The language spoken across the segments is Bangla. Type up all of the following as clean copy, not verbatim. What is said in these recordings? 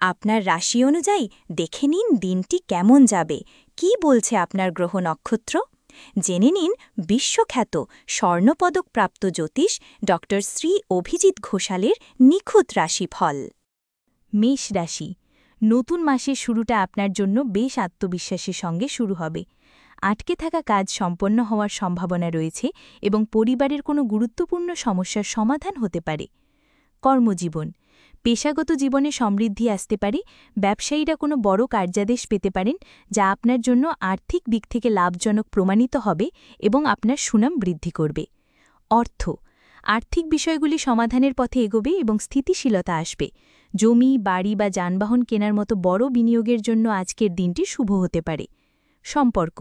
আপনার রাশি অনুযায়ী দেখে নিন দিনটি কেমন যাবে, কি বলছে আপনার গ্রহ নক্ষত্র। জেনে নিন বিশ্বখ্যাত স্বর্ণপদকপ্রাপ্ত জ্যোতিষ ড শ্রী অভিজিৎ ঘোষালের নিখুঁত রাশিফল। মেষ রাশি, নতুন মাসের শুরুটা আপনার জন্য বেশ আত্মবিশ্বাসের সঙ্গে শুরু হবে। আটকে থাকা কাজ সম্পন্ন হওয়ার সম্ভাবনা রয়েছে এবং পরিবারের কোনো গুরুত্বপূর্ণ সমস্যার সমাধান হতে পারে। কর্মজীবন, পেশাগত জীবনে সমৃদ্ধি আসতে পারে। ব্যবসায়ীরা কোনো বড় কার্যাদেশ পেতে পারেন, যা আপনার জন্য আর্থিক দিক থেকে লাভজনক প্রমাণিত হবে এবং আপনার সুনাম বৃদ্ধি করবে। অর্থ, আর্থিক বিষয়গুলি সমাধানের পথে এগোবে এবং স্থিতিশীলতা আসবে। জমি, বাড়ি বা যানবাহন কেনার মতো বড় বিনিয়োগের জন্য আজকের দিনটি শুভ হতে পারে। সম্পর্ক,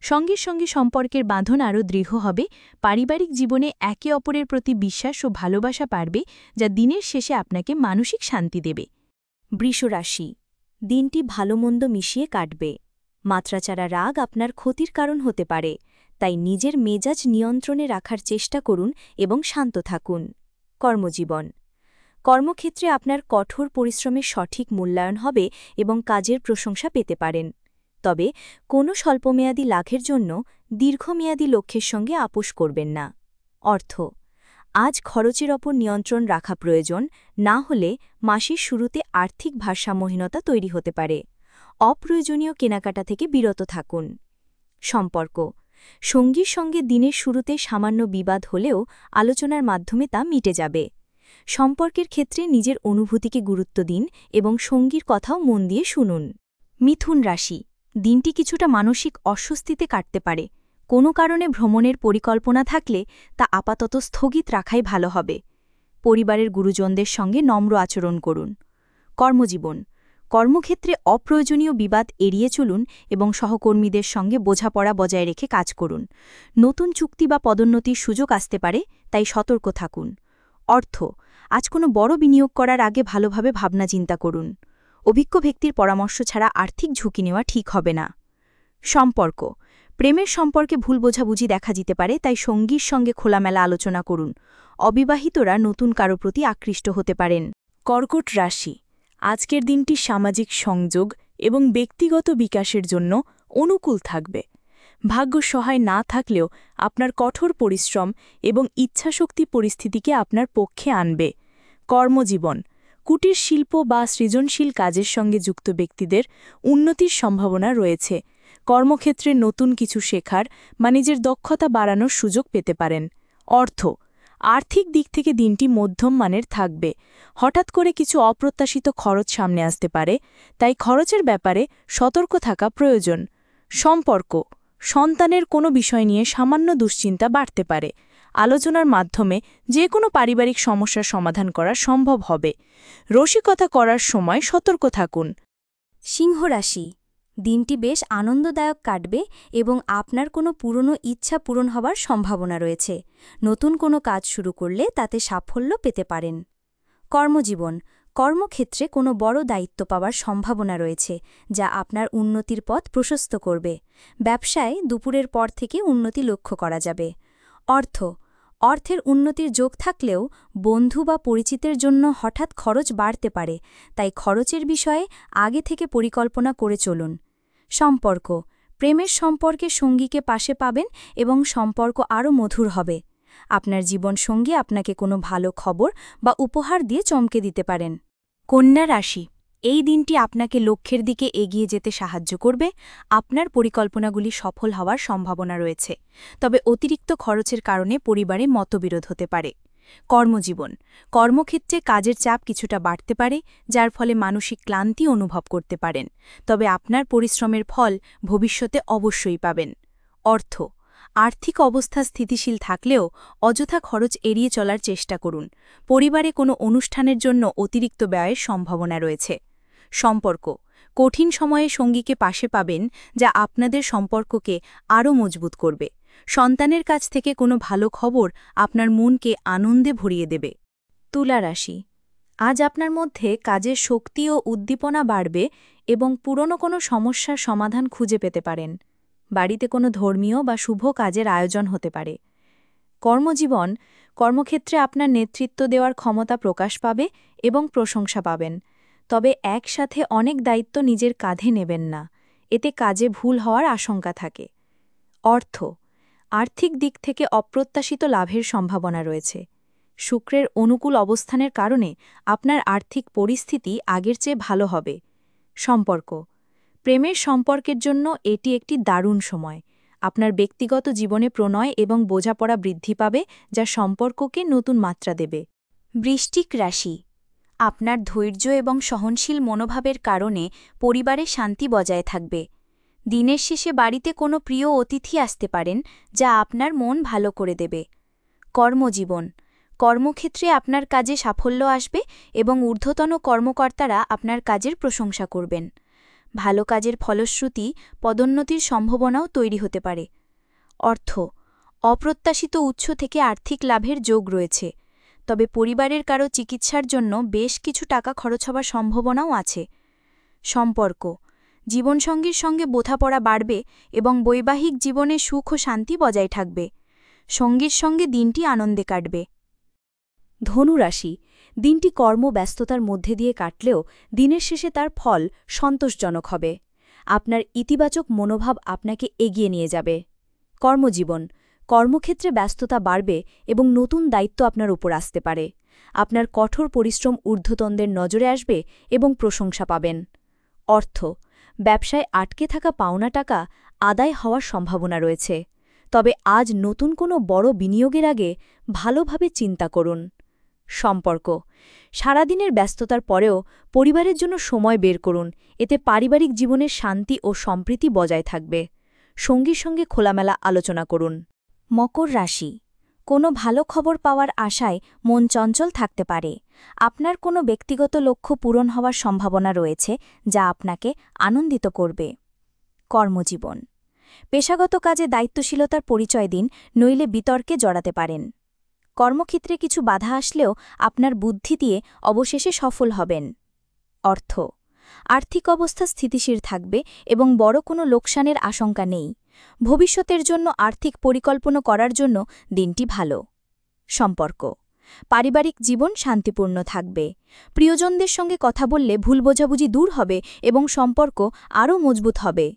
সঙ্গের সঙ্গে সম্পর্কের বাঁধন আরও দৃঢ় হবে। পারিবারিক জীবনে একে অপরের প্রতি বিশ্বাস ও ভালোবাসা বাড়বে, যা দিনের শেষে আপনাকে মানসিক শান্তি দেবে। বৃষ রাশি, দিনটি ভালোমন্দ মিশিয়ে কাটবে। মাত্রাচাড়া রাগ আপনার ক্ষতির কারণ হতে পারে, তাই নিজের মেজাজ নিয়ন্ত্রণে রাখার চেষ্টা করুন এবং শান্ত থাকুন। কর্মজীবন, কর্মক্ষেত্রে আপনার কঠোর পরিশ্রমের সঠিক মূল্যায়ন হবে এবং কাজের প্রশংসা পেতে পারেন। তবে কোনো স্বল্পমেয়াদী লাভের জন্য দীর্ঘমেয়াদী লক্ষ্যের সঙ্গে আপোস করবেন না। অর্থ, আজ খরচের ওপর নিয়ন্ত্রণ রাখা প্রয়োজন, না হলে মাসের শুরুতে আর্থিক ভারসাম্যহীনতা তৈরি হতে পারে। অপ্রয়োজনীয় কেনাকাটা থেকে বিরত থাকুন। সম্পর্ক, সঙ্গীর সঙ্গে দিনের শুরুতে সামান্য বিবাদ হলেও আলোচনার মাধ্যমে তা মিটে যাবে। সম্পর্কের ক্ষেত্রে নিজের অনুভূতিকে গুরুত্ব দিন এবং সঙ্গীর কথাও মন দিয়ে শুনুন। মিথুন রাশি, দিনটি কিছুটা মানসিক অস্বস্তিতে কাটতে পারে। কোনো কারণে ভ্রমণের পরিকল্পনা থাকলে তা আপাতত স্থগিত রাখাই ভালো হবে। পরিবারের গুরুজনদের সঙ্গে নম্র আচরণ করুন। কর্মজীবন, কর্মক্ষেত্রে অপ্রয়োজনীয় বিবাদ এড়িয়ে চলুন এবং সহকর্মীদের সঙ্গে বোঝাপড়া বজায় রেখে কাজ করুন। নতুন চুক্তি বা পদোন্নতির সুযোগ আসতে পারে, তাই সতর্ক থাকুন। অর্থ, আজ কোনো বড় বিনিয়োগ করার আগে ভালোভাবে ভাবনা চিন্তা করুন। অভিজ্ঞ ব্যক্তির পরামর্শ ছাড়া আর্থিক ঝুঁকি নেওয়া ঠিক হবে না। সম্পর্ক, প্রেমের সম্পর্কে ভুল বোঝাবুঝি দেখা যেতে পারে, তাই সঙ্গীর সঙ্গে খোলামেলা আলোচনা করুন। অবিবাহিতরা নতুন কারো প্রতি আকৃষ্ট হতে পারেন। কর্কট রাশি, আজকের দিনটি সামাজিক সংযোগ এবং ব্যক্তিগত বিকাশের জন্য অনুকূল থাকবে। ভাগ্য সহায় না থাকলেও আপনার কঠোর পরিশ্রম এবং ইচ্ছাশক্তি পরিস্থিতিকে আপনার পক্ষে আনবে। কর্মজীবন, কুটির শিল্প বা সৃজনশীল কাজের সঙ্গে যুক্ত ব্যক্তিদের উন্নতির সম্ভাবনা রয়েছে। কর্মক্ষেত্রে নতুন কিছু শেখার বা নিজের দক্ষতা বাড়ানোর সুযোগ পেতে পারেন। অর্থ, আর্থিক দিক থেকে দিনটি মধ্যম মানের থাকবে। হঠাৎ করে কিছু অপ্রত্যাশিত খরচ সামনে আসতে পারে, তাই খরচের ব্যাপারে সতর্ক থাকা প্রয়োজন। সম্পর্ক, সন্তানের কোনো বিষয় নিয়ে সামান্য দুশ্চিন্তা বাড়তে পারে। আলোচনার মাধ্যমে যে কোনো পারিবারিক সমস্যার সমাধান করা সম্ভব হবে। রসিকতা করার সময় সতর্ক থাকুন। সিংহ রাশি, দিনটি বেশ আনন্দদায়ক কাটবে এবং আপনার কোনো পুরনো ইচ্ছা পূরণ হবার সম্ভাবনা রয়েছে। নতুন কোনো কাজ শুরু করলে তাতে সাফল্য পেতে পারেন। কর্মজীবন, কর্মক্ষেত্রে কোনো বড় দায়িত্ব পাওয়ার সম্ভাবনা রয়েছে, যা আপনার উন্নতির পথ প্রশস্ত করবে। ব্যবসায় দুপুরের পর থেকে উন্নতি লক্ষ্য করা যাবে। অর্থ, অর্থের উন্নতির যোগ থাকলেও বন্ধু বা পরিচিতের জন্য হঠাৎ খরচ বাড়তে পারে, তাই খরচের বিষয়ে আগে থেকে পরিকল্পনা করে চলুন। সম্পর্ক, প্রেমের সম্পর্কে সঙ্গীকে পাশে পাবেন এবং সম্পর্ক আরও মধুর হবে। আপনার জীবনসঙ্গী আপনাকে কোনো ভালো খবর বা উপহার দিয়ে চমকে দিতে পারেন। কন্যা রাশি, এই দিনটি আপনাকে লক্ষ্যের দিকে এগিয়ে যেতে সাহায্য করবে। আপনার পরিকল্পনাগুলি সফল হওয়ার সম্ভাবনা রয়েছে, তবে অতিরিক্ত খরচের কারণে পরিবারে মতবিরোধ হতে পারে। কর্মজীবন, কর্মক্ষেত্রে কাজের চাপ কিছুটা বাড়তে পারে, যার ফলে মানসিক ক্লান্তি অনুভব করতে পারেন, তবে আপনার পরিশ্রমের ফল ভবিষ্যতে অবশ্যই পাবেন। অর্থ, আর্থিক অবস্থা স্থিতিশীল থাকলেও অযথা খরচ এড়িয়ে চলার চেষ্টা করুন। পরিবারে কোনো অনুষ্ঠানের জন্য অতিরিক্ত ব্যয়ের সম্ভাবনা রয়েছে। সম্পর্ক, কঠিন সময়ে সঙ্গীকে পাশে পাবেন, যা আপনাদের সম্পর্ককে আরও মজবুত করবে। সন্তানের কাছ থেকে কোনো ভালো খবর আপনার মনকে আনন্দে ভরিয়ে দেবে। তুলা রাশি, আজ আপনার মধ্যে কাজের শক্তি ও উদ্দীপনা বাড়বে এবং পুরনো কোনো সমস্যার সমাধান খুঁজে পেতে পারেন। বাড়িতে কোনো ধর্মীয় বা শুভ কাজের আয়োজন হতে পারে। কর্মজীবন, কর্মক্ষেত্রে আপনার নেতৃত্ব দেওয়ার ক্ষমতা প্রকাশ পাবে এবং প্রশংসা পাবেন। তবে একসাথে অনেক দায়িত্ব নিজের কাঁধে নেবেন না, এতে কাজে ভুল হওয়ার আশঙ্কা থাকে। অর্থ, আর্থিক দিক থেকে অপ্রত্যাশিত লাভের সম্ভাবনা রয়েছে। শুক্রের অনুকূল অবস্থানের কারণে আপনার আর্থিক পরিস্থিতি আগের চেয়ে ভালো হবে। সম্পর্ক, প্রেমের সম্পর্কের জন্য এটি একটি দারুণ সময়। আপনার ব্যক্তিগত জীবনে প্রণয় এবং বোঝাপড়া বৃদ্ধি পাবে, যা সম্পর্ককে নতুন মাত্রা দেবে। বৃশ্চিক রাশি, আপনার ধৈর্য এবং সহনশীল মনোভাবের কারণে পরিবারে শান্তি বজায় থাকবে। দিনের শেষে বাড়িতে কোনো প্রিয় অতিথি আসতে পারেন, যা আপনার মন ভালো করে দেবে। কর্মজীবন, কর্মক্ষেত্রে আপনার কাজে সাফল্য আসবে এবং ঊর্ধ্বতন কর্মকর্তারা আপনার কাজের প্রশংসা করবেন। ভালো কাজের ফলশ্রুতি পদোন্নতির সম্ভাবনাও তৈরি হতে পারে। অর্থ, অপ্রত্যাশিত উৎস থেকে আর্থিক লাভের যোগ রয়েছে, তবে পরিবারের কারো চিকিৎসার জন্য বেশ কিছু টাকা খরচ হওয়ার সম্ভাবনাও আছে। সম্পর্ক, জীবনসঙ্গীর সঙ্গে বোঝাপড়া বাড়বে এবং বৈবাহিক জীবনে সুখ ও শান্তি বজায় থাকবে। সঙ্গীর সঙ্গে দিনটি আনন্দে কাটবে। ধনুরাশি, দিনটি কর্মব্যস্ততার মধ্যে দিয়ে কাটলেও দিনের শেষে তার ফল সন্তোষজনক হবে। আপনার ইতিবাচক মনোভাব আপনাকে এগিয়ে নিয়ে যাবে। কর্মজীবন, কর্মক্ষেত্রে ব্যস্ততা বাড়বে এবং নতুন দায়িত্ব আপনার উপর আসতে পারে। আপনার কঠোর পরিশ্রম ঊর্ধ্বতনদের নজরে আসবে এবং প্রশংসা পাবেন। অর্থ, ব্যবসায় আটকে থাকা পাওনা টাকা আদায় হওয়ার সম্ভাবনা রয়েছে, তবে আজ নতুন কোনো বড় বিনিয়োগের আগে ভালোভাবে চিন্তা করুন। সম্পর্ক, সারাদিনের ব্যস্ততার পরেও পরিবারের জন্য সময় বের করুন, এতে পারিবারিক জীবনের শান্তি ও সম্প্রীতি বজায় থাকবে। সঙ্গীর সঙ্গে খোলামেলা আলোচনা করুন। মকর রাশি, কোনো ভালো খবর পাওয়ার আশায় মন চঞ্চল থাকতে পারে। আপনার কোনো ব্যক্তিগত লক্ষ্য পূরণ হওয়ার সম্ভাবনা রয়েছে, যা আপনাকে আনন্দিত করবে। কর্মজীবন, পেশাগত কাজে দায়িত্বশীলতার পরিচয় দিন, নইলে বিতর্কে জড়াতে পারেন। কর্মক্ষেত্রে কিছু বাধা আসলেও আপনার বুদ্ধি দিয়ে অবশেষে সফল হবেন। অর্থ, আর্থিক অবস্থা স্থিতিশীল থাকবে এবং বড় কোনো লোকসানের আশঙ্কা নেই। ভবিষ্যতের জন্য আর্থিক পরিকল্পনা করার জন্য দিনটি ভালো। সম্পর্ক, পারিবারিক জীবন শান্তিপূর্ণ থাকবে। প্রিয়জনদের সঙ্গে কথা বললে ভুল বোঝাবুঝি দূর হবে এবং সম্পর্ক আরও মজবুত হবে।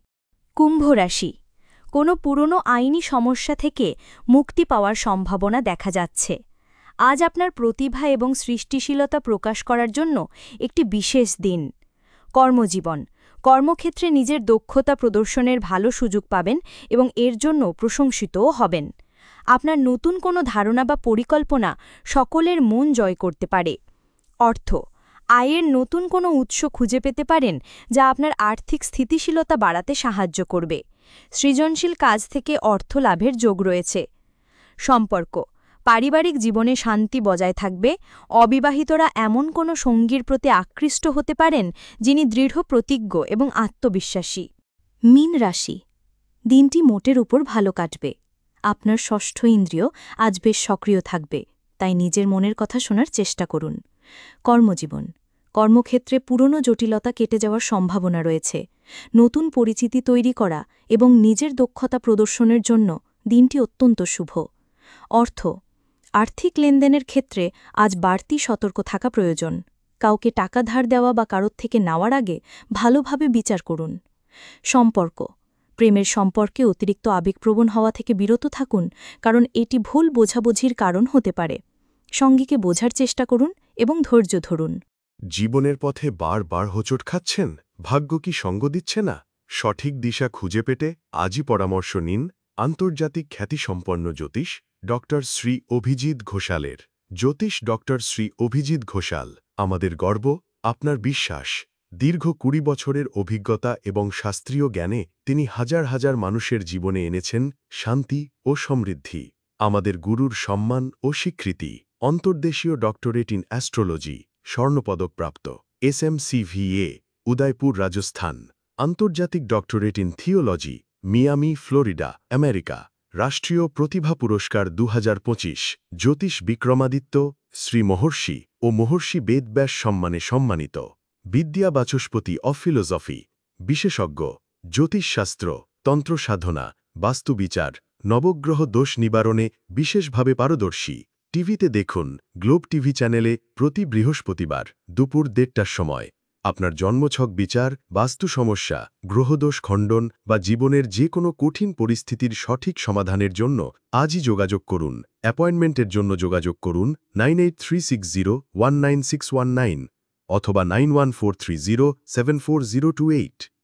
কুম্ভ রাশি, কোনো পুরনো আইনি সমস্যা থেকে মুক্তি পাওয়ার সম্ভাবনা দেখা যাচ্ছে। আজ আপনার প্রতিভা এবং সৃষ্টিশীলতা প্রকাশ করার জন্য একটি বিশেষ দিন। কর্মজীবন, কর্মক্ষেত্রে নিজের দক্ষতা প্রদর্শনের ভালো সুযোগ পাবেন এবং এর জন্য প্রশংসিতও হবেন। আপনার নতুন কোনো ধারণা বা পরিকল্পনা সকলের মন জয় করতে পারে। অর্থ, আয়ের নতুন কোনো উৎস খুঁজে পেতে পারেন, যা আপনার আর্থিক স্থিতিশীলতা বাড়াতে সাহায্য করবে। সৃজনশীল কাজ থেকে অর্থ লাভের যোগ রয়েছে। সম্পর্ক, পারিবারিক জীবনে শান্তি বজায় থাকবে। অবিবাহিতরা এমন কোনো সঙ্গীর প্রতি আকৃষ্ট হতে পারেন, যিনি দৃঢ় প্রতিজ্ঞ এবং আত্মবিশ্বাসী। মীন রাশি, দিনটি মোটের উপর ভালো কাটবে। আপনার ষষ্ঠ ইন্দ্রিয় আজ বেশ সক্রিয় থাকবে, তাই নিজের মনের কথা শোনার চেষ্টা করুন। কর্মজীবন, কর্মক্ষেত্রে পুরনো জটিলতা কেটে যাওয়ার সম্ভাবনা রয়েছে। নতুন পরিচিতি তৈরি করা এবং নিজের দক্ষতা প্রদর্শনের জন্য দিনটি অত্যন্ত শুভ। অর্থ, আর্থিক লেনদেনের ক্ষেত্রে আজ বাড়তি সতর্ক থাকা প্রয়োজন। কাউকে টাকা ধার দেওয়া বা কারোর থেকে নেওয়ার আগে ভালোভাবে বিচার করুন। সম্পর্ক, প্রেমের সম্পর্কে অতিরিক্ত আবেগপ্রবণ হওয়া থেকে বিরত থাকুন, কারণ এটি ভুল বোঝাবুঝির কারণ হতে পারে। সঙ্গীকে বোঝার চেষ্টা করুন এবং ধৈর্য ধরুন। জীবনের পথে বারবার হোঁচট খাচ্ছেন, ভাগ্য কি সঙ্গ দিচ্ছে না? সঠিক দিশা খুঁজে পেতে আজই পরামর্শ নিন আন্তর্জাতিক খ্যাতিসম্পন্ন জ্যোতিষ ডক্টর শ্রী অভিজিৎ ঘোষালের। জ্যোতিষ ডক্টর শ্রী অভিজিৎ ঘোষাল আমাদের গর্ব, আপনার বিশ্বাস। দীর্ঘ ২০ বছরের অভিজ্ঞতা এবং শাস্ত্রীয় জ্ঞানে তিনি হাজার হাজার মানুষের জীবনে এনেছেন শান্তি ও সমৃদ্ধি। আমাদের গুরুর সম্মান ও স্বীকৃতি। অন্তর্দেশীয় ডক্টরেট ইন অ্যাস্ট্রোলজি, স্বর্ণপদকপ্রাপ্ত। SMCVA, উদয়পুর, রাজস্থান। আন্তর্জাতিক doctorate in theology, Miami, Florida, America. রাষ্ট্রীয় প্রতিভা পুরস্কার ২০২৫। জ্যোতিষ বিক্রমাদিত্য, শ্রী মহর্ষি ও মহর্ষি বেদব্যাস সম্মানে সম্মানিত। বিদ্যা বাচস্পতি অফ ফিলোসফি, বিশেষজ্ঞ। জ্যোতিষশাস্ত্র, তন্ত্রসাধনা, বাস্তুবিচার, নবগ্রহ দোষ নিবারণে বিশেষভাবে পারদর্শী। টিভিতে দেখুন গ্লোব টিভি চ্যানেলে প্রতি বৃহস্পতিবার দুপুর ১:৩০টার সময়। আপনার জন্মছক বিচার, বাস্তু সমস্যা, গ্রহদোষ খণ্ডন বা জীবনের যে কোনো কঠিন পরিস্থিতির সঠিক সমাধানের জন্য আজই যোগাযোগ করুন। অ্যাপয়েন্টমেন্টের জন্য যোগাযোগ করুন 9836019619 অথবা 91430740228।